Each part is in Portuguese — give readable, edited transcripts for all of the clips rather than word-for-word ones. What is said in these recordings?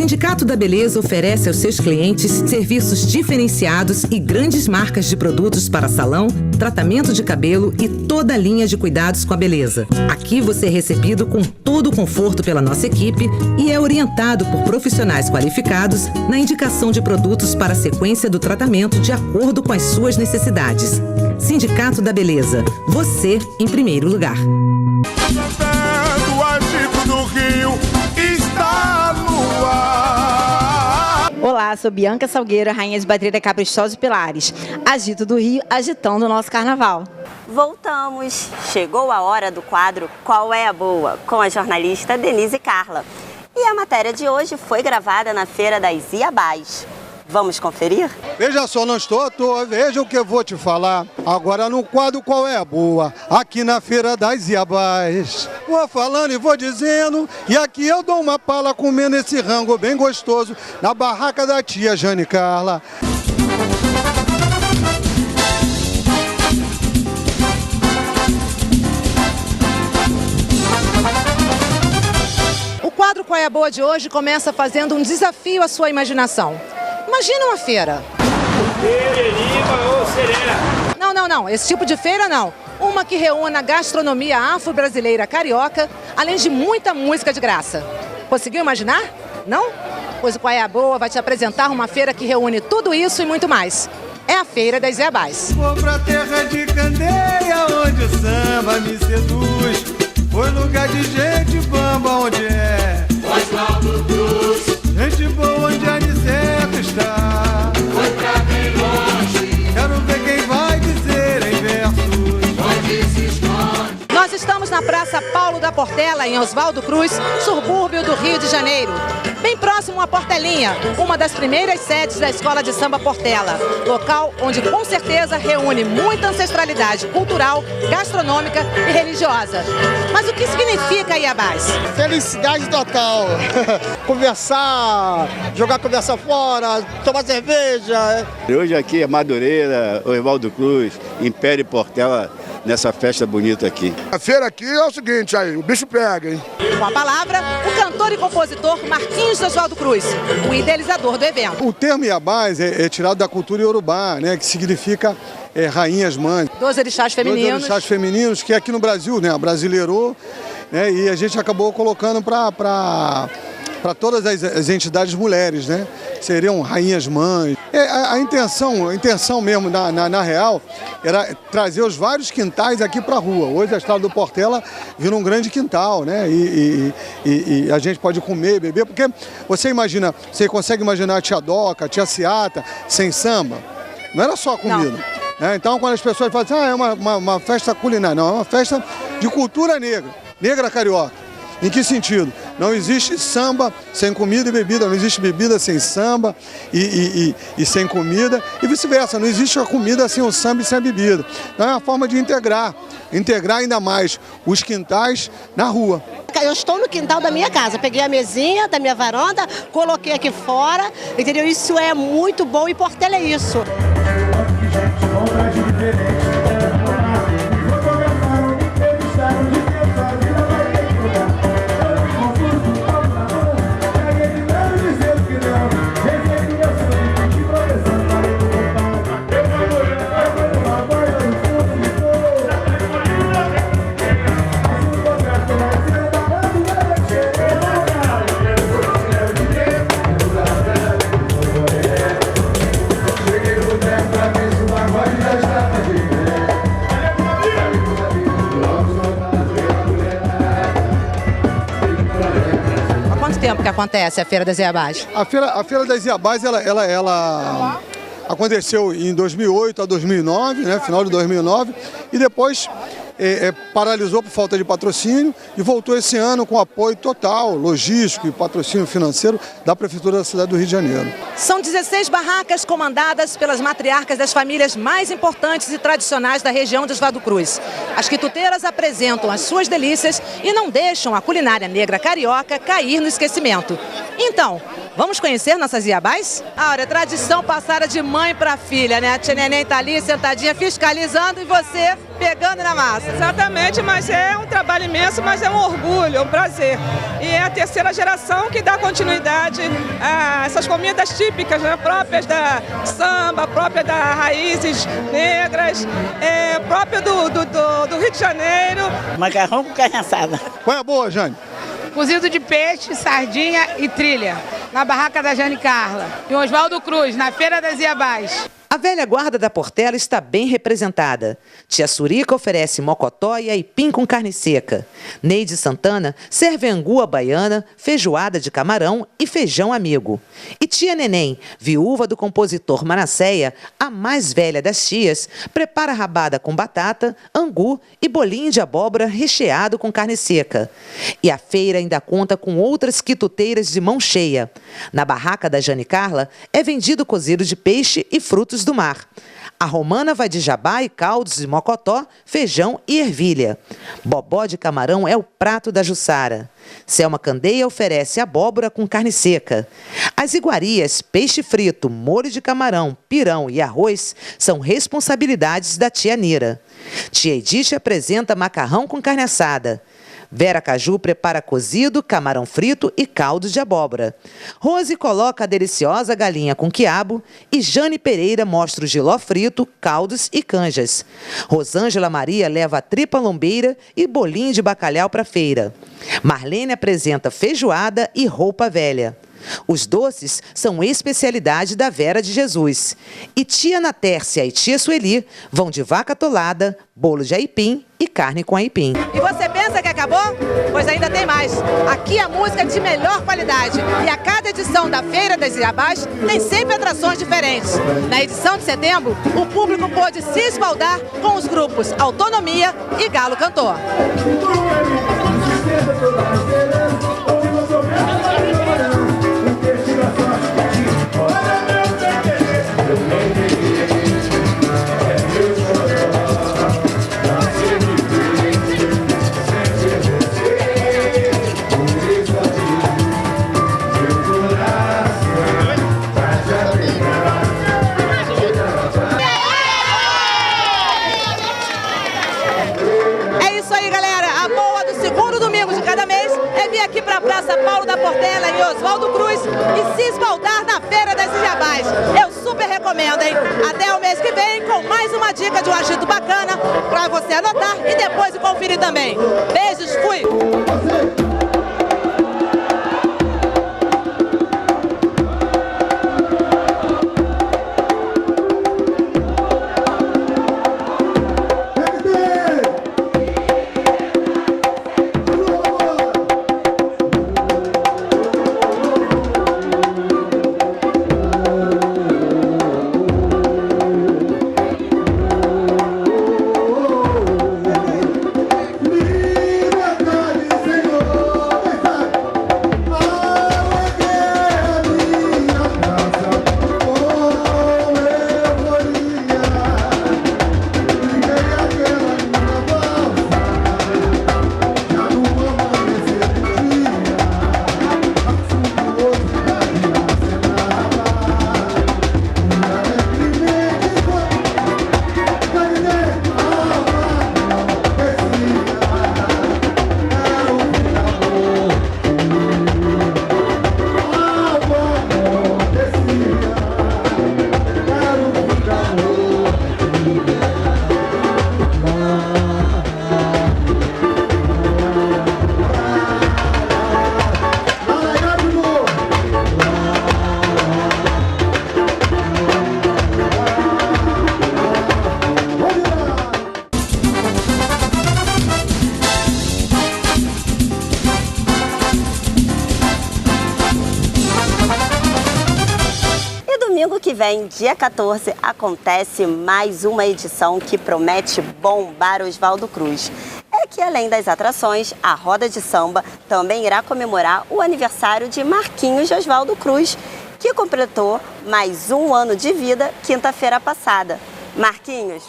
Sindicato da Beleza oferece aos seus clientes serviços diferenciados e grandes marcas de produtos para salão, tratamento de cabelo e toda a linha de cuidados com a beleza. Aqui você é recebido com todo o conforto pela nossa equipe e é orientado por profissionais qualificados na indicação de produtos para a sequência do tratamento de acordo com as suas necessidades. Sindicato da Beleza, você em primeiro lugar. O agito do Rio está no ar. Olá, sou Bianca Salgueiro, rainha de Badreira Caprichosa e Pilares. Agito do Rio, agitando o nosso carnaval. Voltamos. Chegou a hora do quadro Qual é a Boa? Com a jornalista Denise Carla. E a matéria de hoje foi gravada na Feira das Iabás. Vamos conferir? Veja só, não estou à toa, veja o que eu vou te falar. Agora no quadro Qual é a Boa? Aqui na Feira das Iabás. Vou falando e vou dizendo, e aqui eu dou uma pala comendo esse rango bem gostoso na barraca da tia Jane Carla. O quadro Qual é a Boa de hoje começa fazendo um desafio à sua imaginação. Imagina uma feira. Não, esse tipo de feira não. Uma que reúna a gastronomia afro-brasileira carioca, além de muita música de graça. Conseguiu imaginar? Não? Pois o Qual é a Boa vai te apresentar uma feira que reúne tudo isso e muito mais. É a Feira das Iabás. Vou pra terra de Candeia, onde o samba me seduz. Foi lugar de gente bamba, onde é Oswaldo Cruz. Gente boa, onde Aniceto está. Foi pra bem longe. Quero ver quem vai dizer em versos. Onde se esconde. Nós estamos na Praça Paulo da Portela, em Oswaldo Cruz, subúrbio do Rio de Janeiro. Bem próximo à Portelinha, uma das primeiras sedes da Escola de Samba Portela. Local onde com certeza reúne muita ancestralidade cultural, gastronômica e religiosa. Mas o que significa Iabás? Felicidade total. Conversar, jogar conversa fora, tomar cerveja. Hoje aqui é Madureira, Oswaldo Cruz, Império e Portela, nessa festa bonita aqui. A feira aqui é o seguinte, aí, o bicho pega, hein? Com a palavra, o cantor e compositor Marquinhos de Oswaldo Cruz, o idealizador do evento. O termo Iabás é tirado da cultura iorubá, né, que significa rainhas mães. 12 orixás femininos. 12 orixás femininos, que aqui no Brasil, né, brasileirou, né, e a gente acabou colocando para todas as entidades mulheres, né? Seriam rainhas mães. A intenção mesmo, na real, era trazer os vários quintais aqui para a rua. Hoje a Estrada do Portela vira um grande quintal, né? E a gente pode comer, beber, porque você consegue imaginar a tia Doca, a tia Ciata, sem samba? Não era só comida. Né? Então, quando as pessoas falam assim, é uma festa culinária, não, é uma festa de cultura negra carioca. Em que sentido? Não existe samba sem comida e bebida, não existe bebida sem samba e sem comida, e vice-versa, não existe a comida sem o samba e sem a bebida. Então é uma forma de integrar ainda mais os quintais na rua. Eu estou no quintal da minha casa, peguei a mesinha da minha varanda, coloquei aqui fora, entendeu? Isso é muito bom e Portela é isso. Tempo que acontece a Feira das Iabás? A Feira das Iabás, ela aconteceu em 2008 a 2009, né, final de 2009, e depois paralisou por falta de patrocínio e voltou esse ano com apoio total, logístico e patrocínio financeiro da Prefeitura da cidade do Rio de Janeiro. São 16 barracas comandadas pelas matriarcas das famílias mais importantes e tradicionais da região de Oswaldo Cruz. As quituteiras apresentam as suas delícias e não deixam a culinária negra carioca cair no esquecimento. Então, Vamos conhecer nossas Iabás? Áurea, tradição passada de mãe para filha, né? A tia Neném tá ali sentadinha fiscalizando e você pegando na massa. Exatamente, mas é um trabalho imenso, mas é um orgulho, é um prazer. E é a terceira geração que dá continuidade a essas comidas típicas, né? Próprias da samba, próprias das raízes negras, própria do Rio de Janeiro. Macarrão com carne assada. Qual é a boa, Jane? Cozido de peixe, sardinha e trilha, na barraca da Jane Carla. E Oswaldo Cruz, na Feira das Iabás. A velha guarda da Portela está bem representada. Tia Surica oferece mocotó e aipim com carne seca. Neide Santana serve angu à baiana, feijoada de camarão e feijão amigo. E tia Neném, viúva do compositor Manasseia, a mais velha das tias, prepara rabada com batata, angu e bolinho de abóbora recheado com carne seca. E a feira ainda conta com outras quituteiras de mão cheia. Na barraca da Jane Carla é vendido cozido de peixe e frutos do mar. A romana vai de jabá e caldos de mocotó, feijão e ervilha. Bobó de camarão é o prato da Jussara. Selma Candeia oferece abóbora com carne seca. As iguarias, peixe frito, molho de camarão, pirão e arroz são responsabilidades da tia Nira. Tia Edith apresenta macarrão com carne assada. Vera Caju prepara cozido, camarão frito e caldo de abóbora. Rose coloca a deliciosa galinha com quiabo e Jane Pereira mostra o jiló frito, caldos e canjas. Rosângela Maria leva a tripa lombeira e bolinho de bacalhau para a feira. Marlene apresenta feijoada e roupa velha. Os doces são especialidade da Vera de Jesus. E tia Natércia e tia Sueli vão de vaca atolada, bolo de aipim e carne com aipim. E você pensa que acabou? Pois ainda tem mais. Aqui a música é de melhor qualidade. E a cada edição da Feira das Iabás tem sempre atrações diferentes. Na edição de setembro, o público pôde se esbaldar com os grupos Autonomia e Galo Cantor. Aqui para a Praça Paulo da Portela e Oswaldo Cruz e se esbaldar na Feira das Iabás. Eu super recomendo, hein? Até o mês que vem com mais uma dica de um agito bacana para você anotar e depois conferir também. Beijos, fui! Domingo que vem, dia 14, acontece mais uma edição que promete bombar Oswaldo Cruz. É que além das atrações, a roda de samba também irá comemorar o aniversário de Marquinhos de Oswaldo Cruz, que completou mais um ano de vida quinta-feira passada. Marquinhos,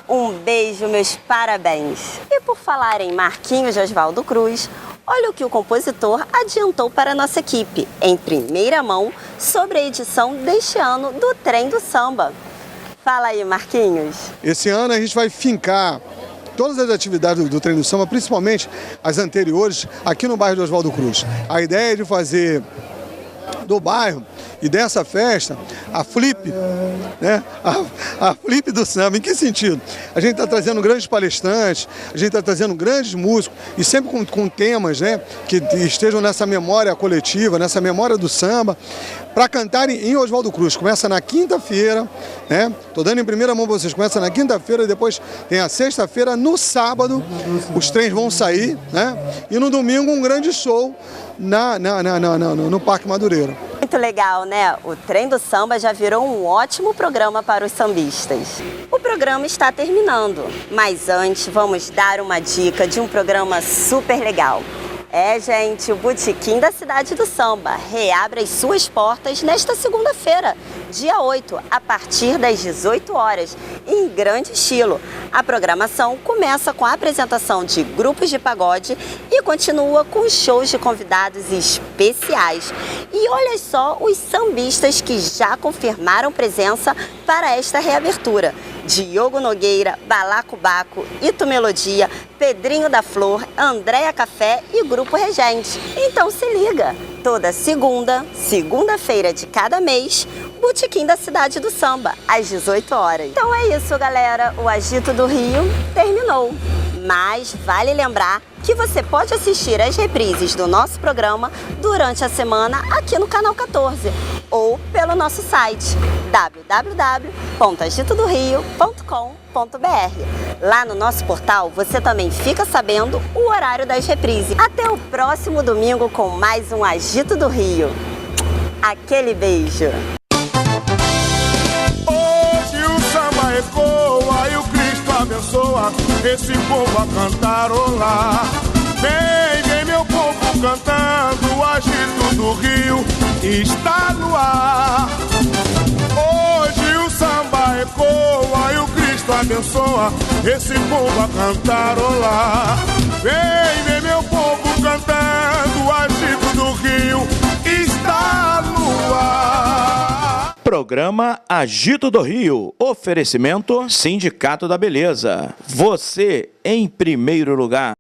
um beijo, meus parabéns. E por falar em Marquinhos de Oswaldo Cruz, Olha o que o compositor adiantou para a nossa equipe, em primeira mão, sobre a edição deste ano do Trem do Samba. Fala aí, Marquinhos. Esse ano a gente vai fincar todas as atividades do Trem do Samba, principalmente as anteriores, aqui no bairro de Oswaldo Cruz. A ideia é de fazer do bairro e dessa festa a flip, né? A flip do samba. Em que sentido? A gente está trazendo grandes palestrantes, a gente está trazendo grandes músicos e sempre com temas, né, que estejam nessa memória coletiva, nessa memória do samba, para cantarem em Oswaldo Cruz. Começa na quinta-feira, né? Tô dando em primeira mão para vocês. Começa na quinta-feira e depois tem a sexta-feira. No sábado os trens vão sair, né? E no domingo um grande show no Parque Madureira. Muito legal, né? O Trem do Samba já virou um ótimo programa para os sambistas. O programa está terminando, mas antes vamos dar uma dica de um programa super legal. Gente, o Botequim da Cidade do Samba reabre as suas portas nesta segunda-feira, dia 8, a partir das 18 horas, em grande estilo. A programação começa com a apresentação de grupos de pagode e continua com shows de convidados especiais. E olha só os sambistas que já confirmaram presença para esta reabertura: Diogo Nogueira, Balacobaco, Ito Melodia, Pedrinho da Flor, Andréa Café e Grupo Regente. Então se liga, toda segunda-feira de cada mês, Botequim da Cidade do Samba, às 18 horas. Então é isso, galera, o Agito do Rio terminou. Mas vale lembrar que você pode assistir as reprises do nosso programa durante a semana aqui no Canal 14 ou pelo nosso site www.agitodorio.com.br. Lá no nosso portal você também fica sabendo o horário das reprises. Até o próximo domingo com mais um Agito do Rio. Aquele beijo! Hoje o samba ecoa e o Cristo abençoa esse povo a cantarolar. Vem meu povo cantando, o agito do Rio está no ar. Hoje o samba ecoa e o Cristo abençoa esse povo a cantarolar. Vem meu povo cantando, o agito do Rio está no ar. Programa Agito do Rio. Oferecimento Sindicato da Beleza. Você em primeiro lugar.